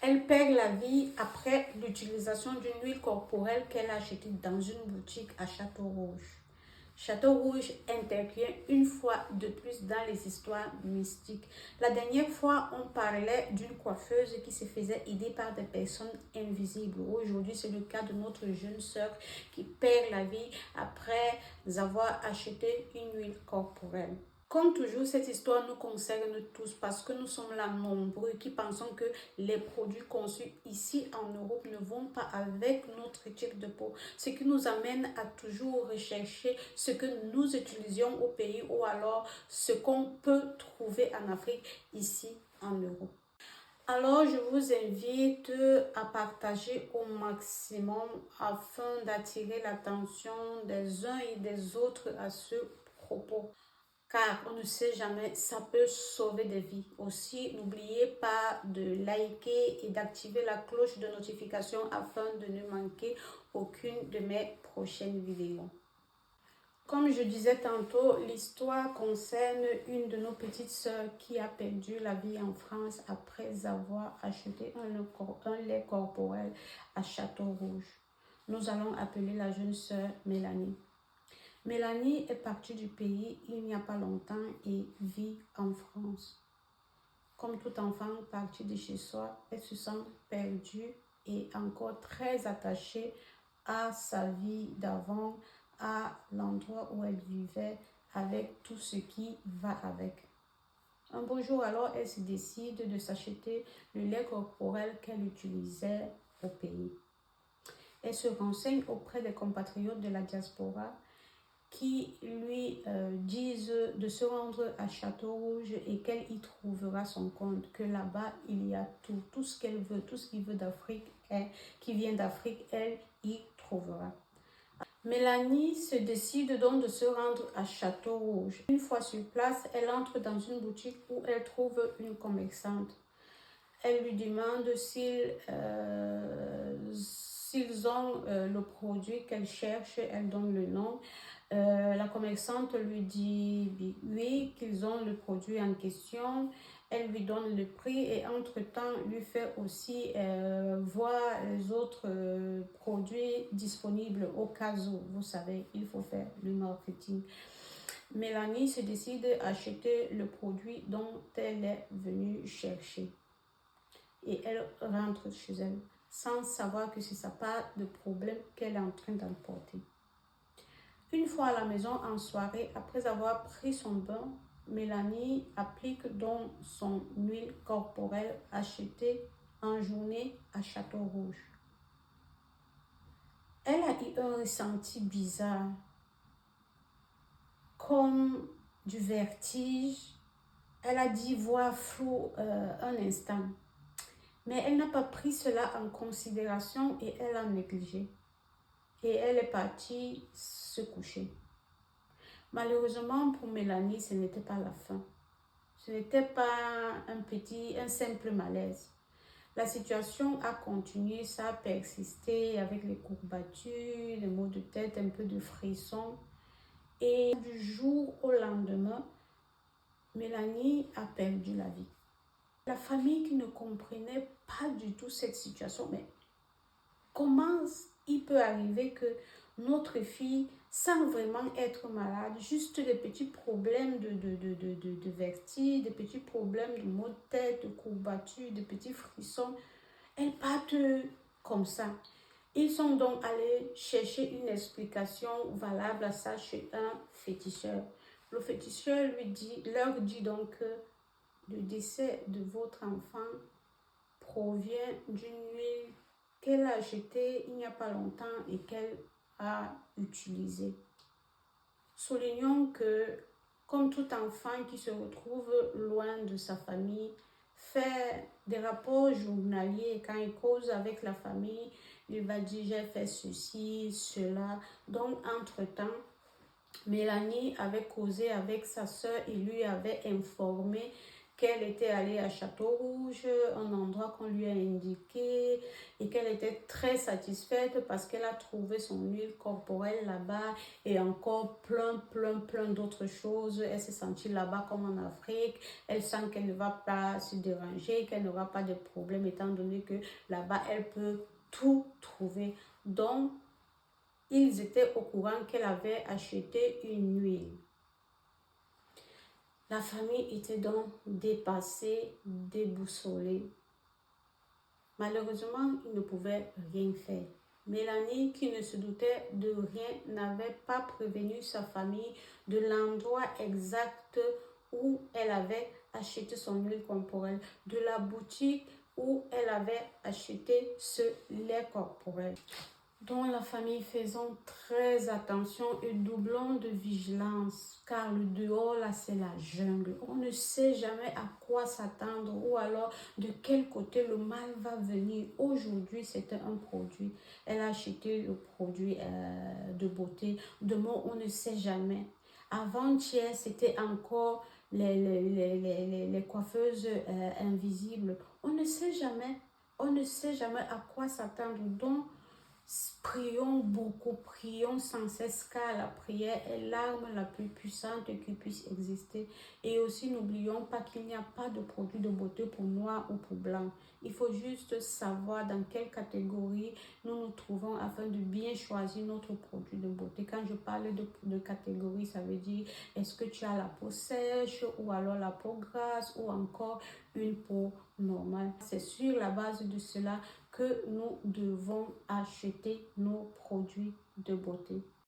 Elle perd la vie après l'utilisation d'une huile corporelle qu'elle a achetée dans une boutique à Château-Rouge. Château-Rouge intervient une fois de plus dans les histoires mystiques. La dernière fois, on parlait d'une coiffeuse qui se faisait aider par des personnes invisibles. Aujourd'hui, c'est le cas de notre jeune sœur qui perd la vie après avoir acheté une huile corporelle. Comme toujours, cette histoire nous concerne tous parce que nous sommes là nombreux qui pensons que les produits conçus ici en Europe ne vont pas avec notre type de peau. Ce qui nous amène à toujours rechercher ce que nous utilisions au pays ou alors ce qu'on peut trouver en Afrique ici en Europe. Alors, je vous invite à partager au maximum afin d'attirer l'attention des uns et des autres à ce propos. Car on ne sait jamais, ça peut sauver des vies. Aussi, n'oubliez pas de liker et d'activer la cloche de notification afin de ne manquer aucune de mes prochaines vidéos. Comme je disais tantôt, l'histoire concerne une de nos petites sœurs qui a perdu la vie en France après avoir acheté un lait corporel à Château-Rouge. Nous allons appeler la jeune sœur Mélanie. Mélanie est partie du pays il n'y a pas longtemps et vit en France. Comme tout enfant parti de chez soi, elle se sent perdue et encore très attachée à sa vie d'avant, à l'endroit où elle vivait, avec tout ce qui va avec. Un beau jour alors, elle se décide de s'acheter le lait corporel qu'elle utilisait au pays. Elle se renseigne auprès des compatriotes de la diaspora qui lui disent de se rendre à Château-Rouge et qu'elle y trouvera son compte, que là-bas, il y a tout ce qu'elle veut, tout ce qui veut d'Afrique, qui vient d'Afrique, elle y trouvera. Mélanie se décide donc de se rendre à Château-Rouge. Une fois sur place, elle entre dans une boutique où elle trouve une commerçante. Elle lui demande s'ils ont le produit qu'elle cherche, elle donne le nom. La commerçante lui dit oui, qu'ils ont le produit en question. Elle lui donne le prix et entre-temps lui fait aussi voir les autres produits disponibles au cas où, vous savez, il faut faire le marketing. Mélanie se décide à acheter le produit dont elle est venue chercher. Et elle rentre chez elle sans savoir que c'est sa part de problème qu'elle est en train d'emporter. Une fois à la maison en soirée, après avoir pris son bain, Mélanie applique donc son huile corporelle achetée en journée à Château-Rouge. Elle a eu un ressenti bizarre, comme du vertige. Elle a dit voir flou un instant. Mais elle n'a pas pris cela en considération et elle a négligé. Et elle est partie se coucher. Malheureusement pour Mélanie, ce n'était pas la fin. Ce n'était pas un simple malaise. La situation a continué, ça a persisté avec les courbatures, les maux de tête, un peu de frisson. Et du jour au lendemain, Mélanie a perdu la vie. La famille qui ne comprenait pas du tout cette situation, mais comment il peut arriver que notre fille, sans vraiment être malade, juste des petits problèmes de vertige, des petits problèmes de maux de tête, de courbatures, de petits frissons, elle parte comme ça. Ils sont donc allés chercher une explication valable à ça chez un féticheur. Le féticheur leur dit donc que le décès de votre enfant provient d'une huile qu'elle a achetée il n'y a pas longtemps et qu'elle a utilisée. Soulignons que, comme tout enfant qui se retrouve loin de sa famille, fait des rapports journaliers, quand il cause avec la famille, il va dire j'ai fait ceci, cela. Donc, entre-temps, Mélanie avait causé avec sa soeur et lui avait informé qu'elle était allée à Château-Rouge, un endroit qu'on lui a indiqué, et qu'elle était très satisfaite parce qu'elle a trouvé son huile corporelle là-bas et encore plein d'autres choses. Elle s'est sentie là-bas comme en Afrique. Elle sent qu'elle ne va pas se déranger, qu'elle n'aura pas de problème étant donné que là-bas, elle peut tout trouver. Donc, ils étaient au courant qu'elle avait acheté une huile. La famille était donc dépassée, déboussolée. Malheureusement, ils ne pouvaient rien faire. Mélanie, qui ne se doutait de rien, n'avait pas prévenu sa famille de l'endroit exact où elle avait acheté son huile corporelle, de la boutique où elle avait acheté ce lait corporel. Donc la famille faisant très attention et doublons de vigilance, car le dehors là c'est la jungle. On ne sait jamais à quoi s'attendre ou alors de quel côté le mal va venir. Aujourd'hui c'était un produit, elle a acheté le produit de beauté. Demain on ne sait jamais. Avant-hier c'était encore les coiffeuses invisibles. On ne sait jamais, on ne sait jamais à quoi s'attendre. Donc prions beaucoup, prions sans cesse car la prière est l'arme la plus puissante qui puisse exister. Et aussi n'oublions pas qu'il n'y a pas de produit de beauté pour noir ou pour blanc. Il faut juste savoir dans quelle catégorie nous nous trouvons afin de bien choisir notre produit de beauté. Quand je parle de catégorie, ça veut dire est-ce que tu as la peau sèche ou alors la peau grasse ou encore une peau normale. C'est sur la base de cela que nous devons acheter nos produits de beauté.